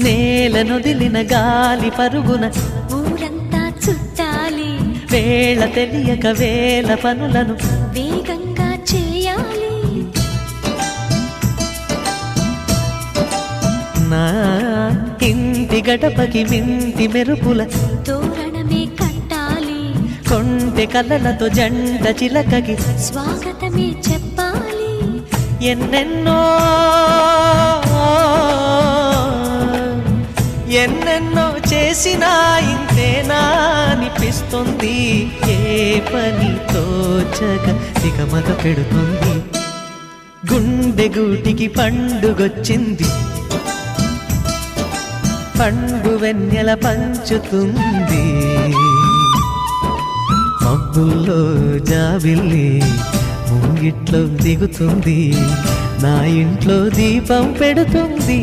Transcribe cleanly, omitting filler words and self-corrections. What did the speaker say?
నేలనొదిలిన గాలి పరుగున ఊరంతా చుట్టాలి, వేళ తెలియక వేల పనులను వేగంగా చేయాలి. నా ఇంటి గడపకి వింటి మెరుపుల తోరణమే కట్టాలి, కొంటె కలలతో జంట చిలకకి స్వాగతమే చెప్పాలి. ఎన్నెన్నో ఎన్నెన్నో చేసినా ఇంతేనా అనిపిస్తుంది. ఏ పని తోచక దిగమగ పెడుతుంది. గుండె గూటికి పండుగొచ్చింది, పండు వెన్నెల పంచుతుంది. మబ్బుల్లో జాబిల్లి ముంగిట్లో దిగుతుంది, నా ఇంట్లో దీపం పెడుతుంది.